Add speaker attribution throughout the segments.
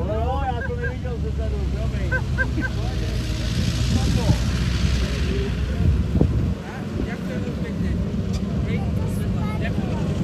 Speaker 1: No, já to neviděl ze zadu, promiň. Jak to je to pěkně? Jak to?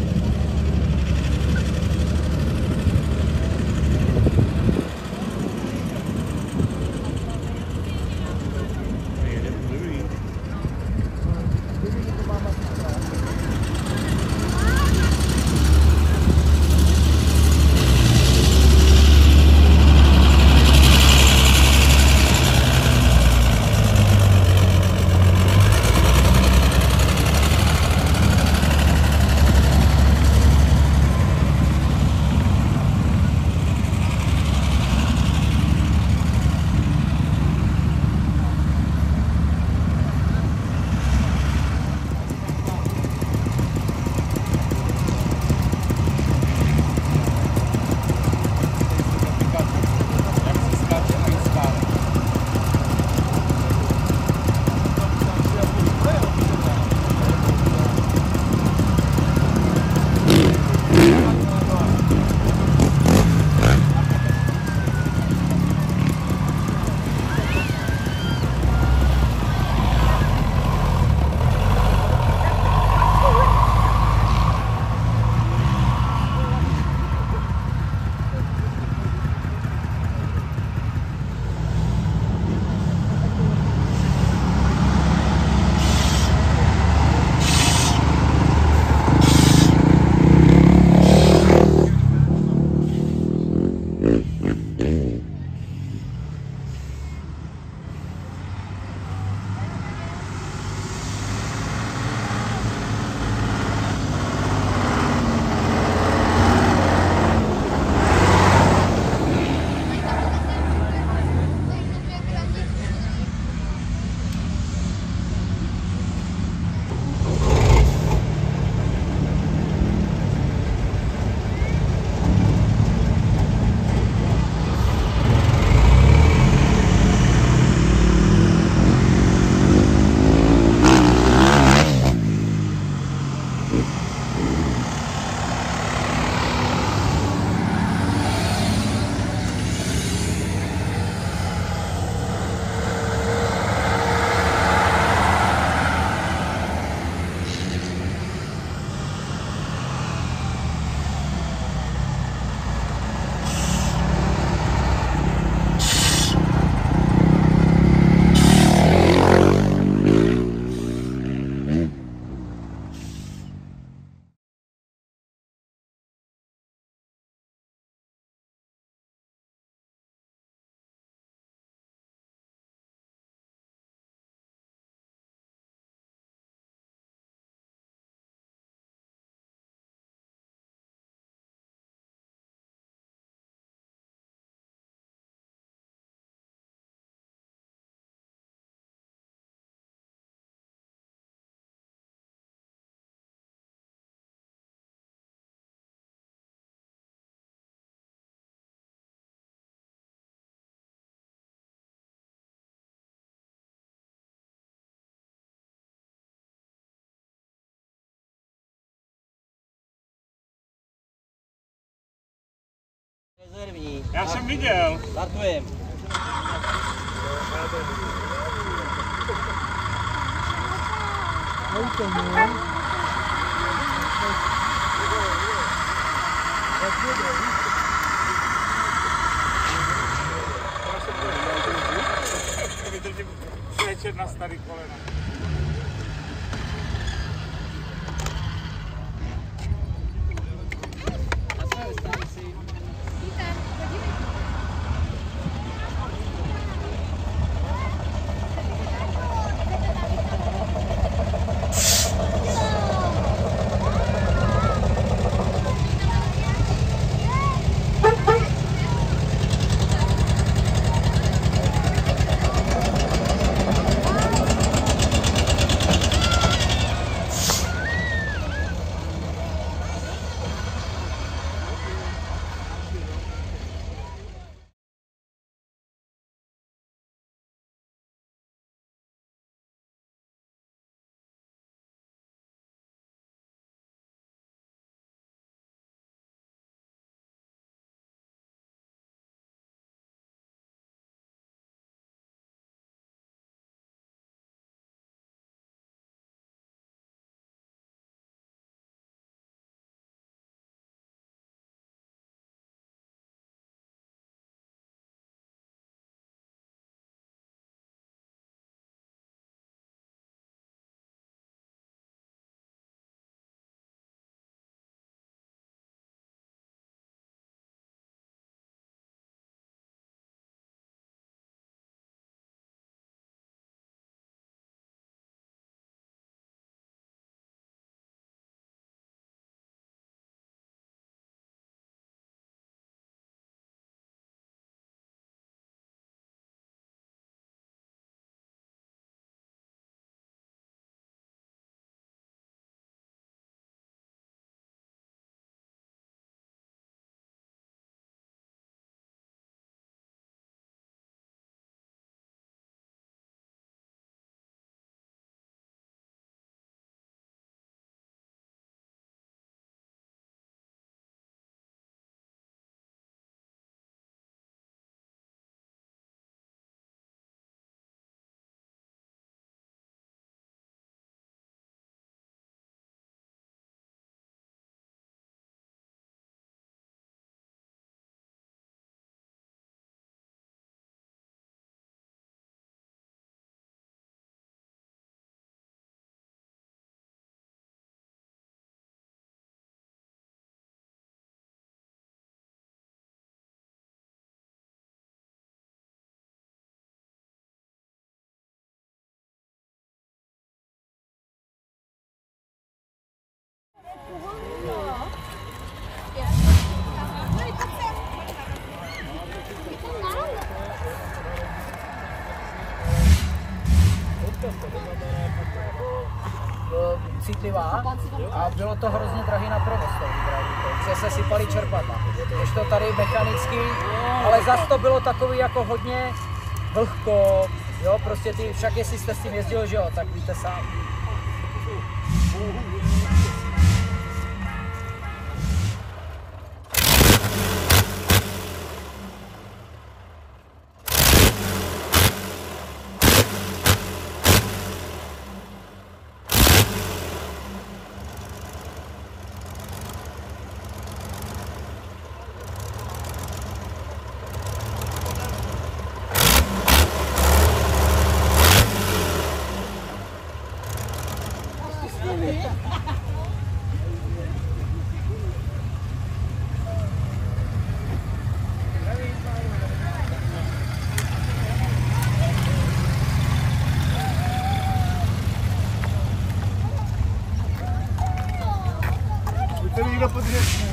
Speaker 2: první.
Speaker 1: Já jsem viděl.
Speaker 2: Startujem.
Speaker 1: Vydržím přečet na starý kolena.
Speaker 3: Citlivá a bylo to hrozně drahý na provoz, že se sypali čerpadla. Když to tady mechanicky, ale zas to bylo takový jako hodně vlhko, jo, prostě ty, však jestli jste s tím jezdil, že jo, tak víte sám.
Speaker 4: To někdo podřešně.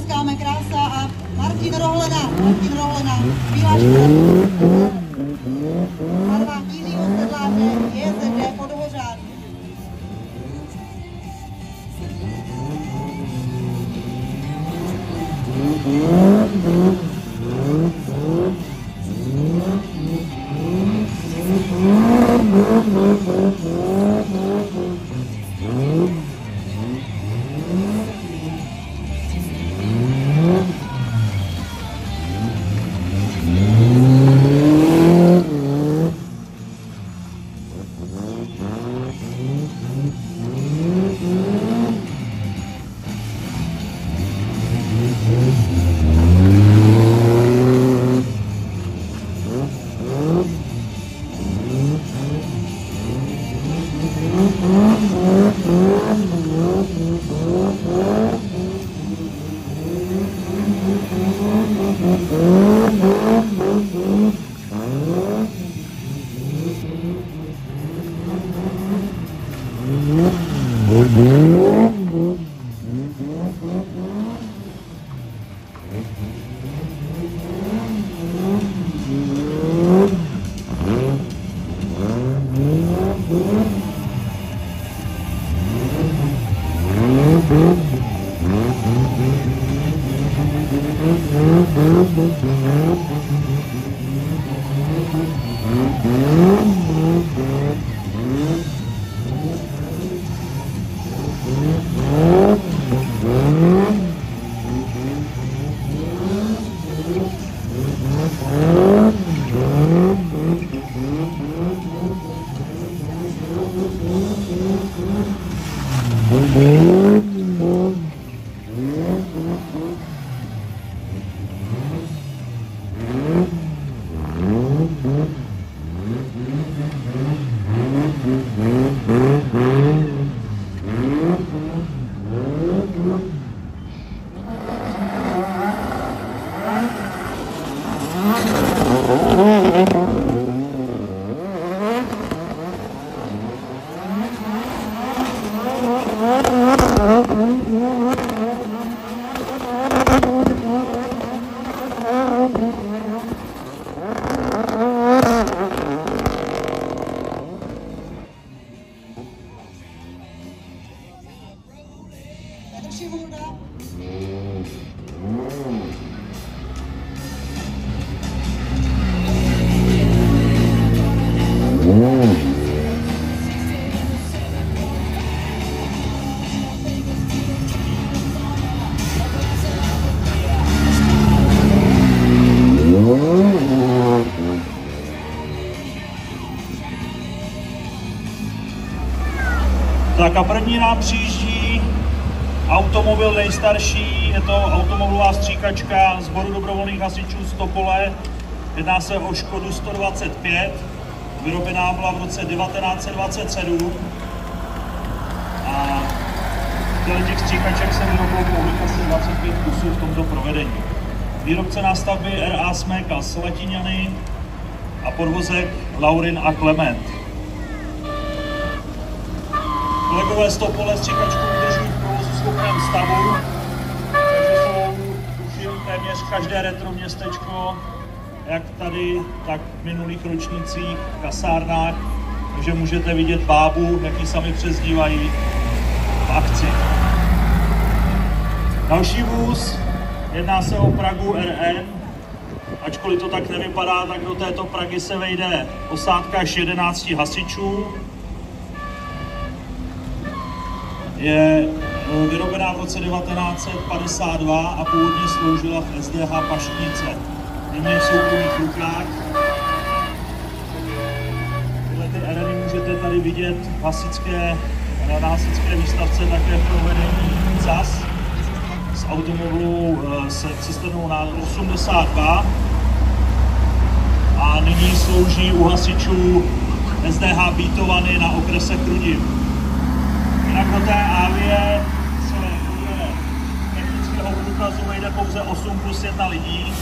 Speaker 2: tleskáme, krása a Martin Rohlena, vyhláška barva Jiřího Sedláře, JZD Podhořán.
Speaker 5: Tak a první nám přijíždí automobil nejstarší, je to automobilová stříkačka Sboru dobrovolných hasičů z Topole. Jedná se o Škodu 125, vyrobená byla v roce 1927. A těch stříkaček se vyrobilo pouhých asi 25 kusů v tomto provedení. Výrobce nástavby R.A. Sméka z Latiňany a podvozek Laurin a Klement. Kolegové z Topole stříkačku udržují v provozuschopném stavu, takže jsou tuším téměř každé retro městečko, jak tady, tak v minulých ročnících, v kasárnách, takže můžete vidět bábu, jak ji sami přezdívají, v akci. Další vůz, jedná se o Pragu RN, ačkoliv to tak nevypadá, tak do této Pragy se vejde posádka až 11 hasičů. Je vyrobená v roce 1952 a původně sloužila v SDH Paštnice. Nyní je v soukromých rukách. Tyhle ty RNy můžete tady vidět na hasičské výstavce také v provedení CAS s automobilovou se cisternou na 82 a nyní slouží u hasičů SDH Bítovany na okrese Chrudim. Jinak do té Avie se podle technického průkazu vejde pouze 8 plus 1 lidí,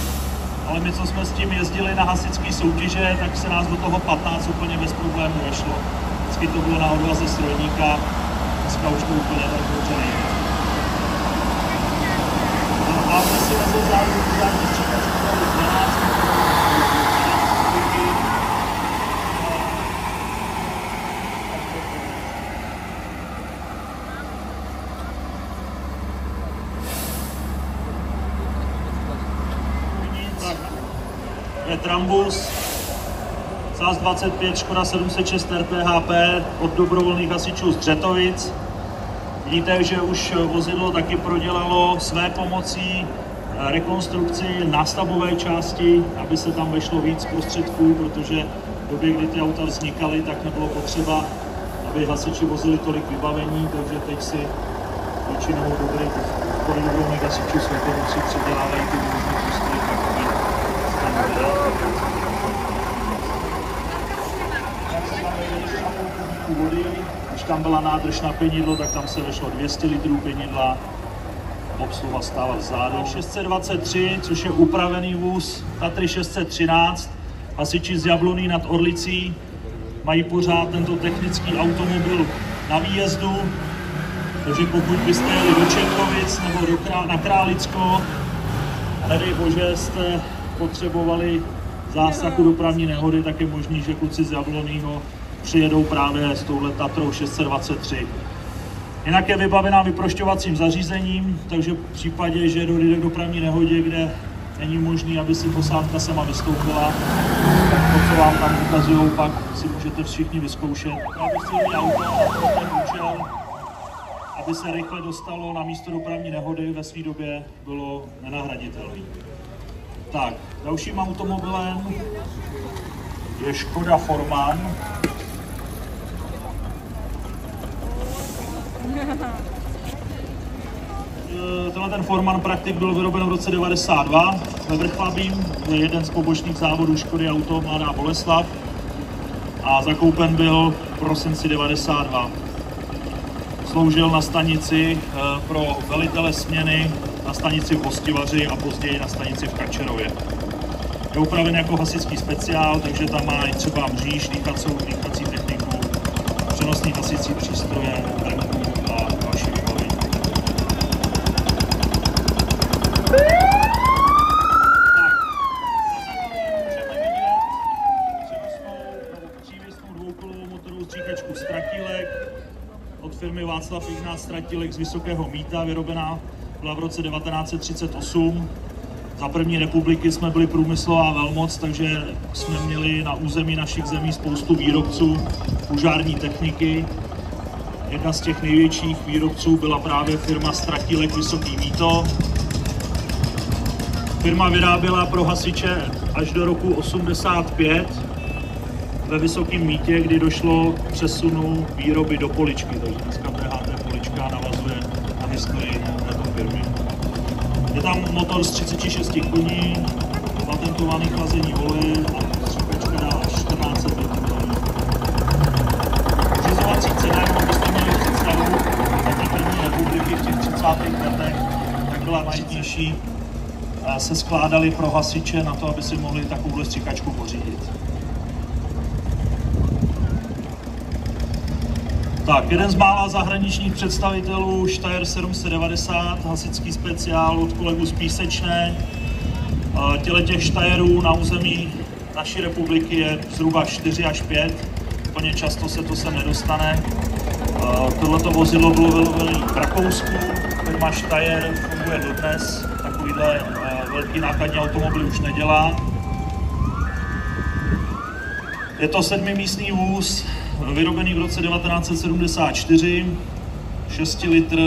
Speaker 5: ale my, co jsme s tím jezdili na hasičské soutěže, tak se nás do toho 15 úplně bez problémů vešlo. Vždycky to bylo na odvaze strojníka, dneska už to úplně tak dobře nejde. A je Trambus, SAS 25, Škoda 706 RPHP od dobrovolných hasičů z Břetovic. Vidíte, že už vozidlo taky prodělalo své pomocí rekonstrukci nástavbové části, aby se tam vešlo víc prostředků, protože v době, kdy ty auta vznikaly, tak nebylo potřeba, aby hasiči vozili tolik vybavení, takže teď si většinou dobrovolných hasičů své pomocí předělávají ty různé postoje, tak aby se tam vody. Když tam byla nádrž na pěnidlo, tak tam se vešlo 200 litrů pěnidla. Obsluha stála vzadu. 623, což je upravený vůz Tatry 613. Hasiči z Jabloní nad Orlicí mají pořád tento technický automobil na výjezdu. Takže pokud byste jeli do Černovic nebo na Králicko, a nedej bože jste potřebovali zásah dopravní nehody, tak je možný, že kluci z Jabloního přijedou právě s touhle Tatrou 623. Jinak je vybavená vyprošťovacím zařízením, takže v případě, že dojde k dopravní nehodě, kde není možné, aby si posádka sama vystoupila, tak to, co vám tam ukazují, pak si můžete všichni vyzkoušet. Aby si auto na ten účel, aby se rychle dostalo na místo dopravní nehody, ve své době bylo nenahraditelné. Tak, dalším automobilem je Škoda Forman. Tenhle ten Forman Praktik byl vyroben v roce 92 ve Vrchlabím, je jeden z pobočných závodů Škody Auto Mladá Boleslav a zakoupen byl v prosinci 92. Sloužil na stanici pro velitele směny na stanici v Hostivaři a později na stanici v Kačerově. Je upraven jako hasičský speciál, takže tam má i třeba mříž, dýchací techniku, přenosný hasicí přístroje, bremku a další vybavení. Přívěsnou dvoukolovou motorovou stříkačku Stratilek od firmy Václav Ignác Stratilek z Vysokého Mýta, vyrobená byla v roce 1938. Za první republiky jsme byli průmyslová velmoc, takže jsme měli na území našich zemí spoustu výrobců požární techniky. Jedna z těch největších výrobců byla právě firma Stratilek Vysoký Mýto. Firma vyráběla pro hasiče až do roku 85 ve Vysokém Mýtě, kdy došlo k přesunu výroby do Poličky, takže dneska PHT Polička navazuje na historii této firmy. Je tam motor z 36 koní, patentovaný chlazení oleje a stříkačka dá až 14 litrů. Pořizovací cena, abyste měli představu, za té první republiky v těch 30. letech, tak byla najtěžší, se skládaly pro hasiče na to, aby si mohli takovouhle stříkačku pořídit. Tak, jeden z mála zahraničních představitelů Steyr 790, hasičský speciál od kolegů z Písečné. Těch Steyerů na území naší republiky je zhruba 4 až 5, úplně často se to sem nedostane. Tohleto vozidlo bylo vyrobené v Rakousku, firma Steyr funguje dodnes, takovýhle velký nákladní automobil už nedělá. Je to 7místný vůz, vyrobený v roce 1974, 6 litr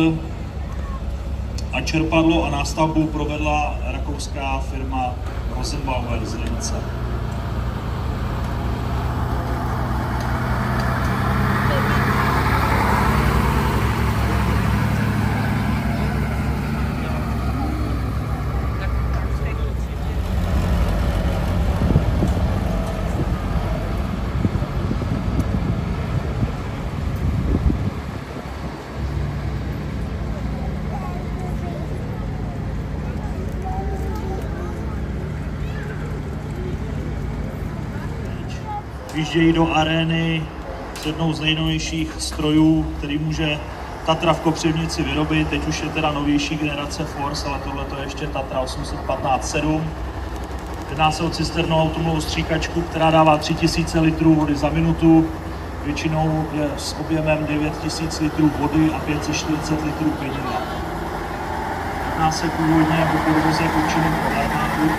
Speaker 5: a čerpadlo a nástavbu provedla rakouská firma Rosenbauer z Lince. Vyjíždějí do arény s jednou z nejnovějších strojů, který může Tatra v Kopřivnici vyrobit. Teď už je teda novější generace Force, ale tohle je ještě Tatra 815-7. Jedná se o cisternou automobilovou stříkačku, která dává 3000 litrů vody za minutu. Většinou je s objemem 9000 litrů vody a 540 litrů pěnidla. Jedná se původně o podvozek určený pro armádu.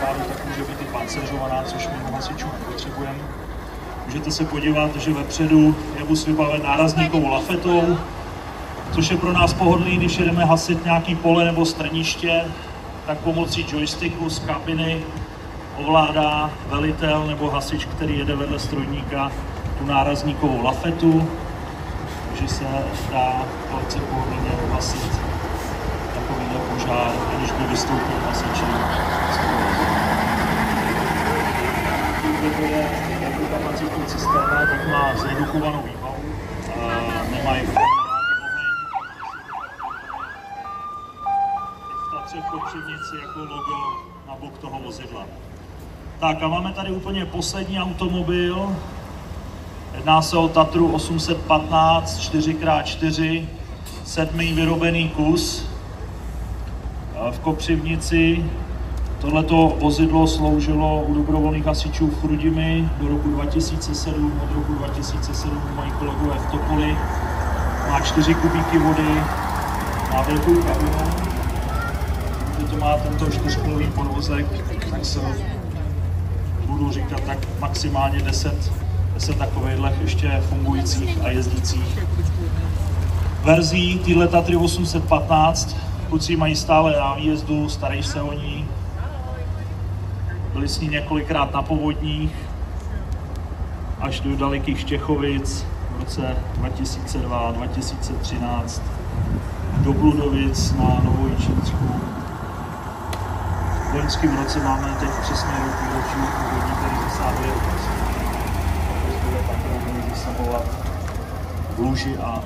Speaker 5: armádu, tak může být i pancéřovaná, což my u hasičů nepotřebujeme. Můžete se podívat, že vepředu je vůz vybaven nárazníkovou lafetou, což je pro nás pohodlný, když jedeme hasit nějaký pole nebo strniště, tak pomocí joysticku z kabiny ovládá velitel nebo hasič, který jede vedle strojníka, tu nárazníkovou lafetu, takže se dá velice pohodlně hasit takovýhle požár, aniž by vystoupil hasič. Jako kapacitní cisterna, tak má zredukovanou výbavu, nemají v Tatře v Kopřivnici jako logo na bok toho vozidla. Tak a máme tady úplně poslední automobil. Jedná se o Tatru 815 4x4, 7. vyrobený kus v Kopřivnici. Tohleto vozidlo sloužilo u dobrovolných hasičů v Chrudimi do roku 2007. Od roku 2007 mají kolegové v Topoli. Má 4 kubíky vody, má velkou kabinu. Když to má tento 4kolový podvozek, tak se budu říkat tak maximálně 10 takovýchhle ještě fungujících a jezdících verzí téhle Tatry 815. Kluci mají stále na výjezdu, starají se o ní. Byli s ní několikrát na povodních, až do dalekých Štěchovic v roce 2002, 2013, do Bludovic na Novojičínsku. V loňském roce máme teď přesně rok výročí povodní, který zasahuje zasamovat v Luži a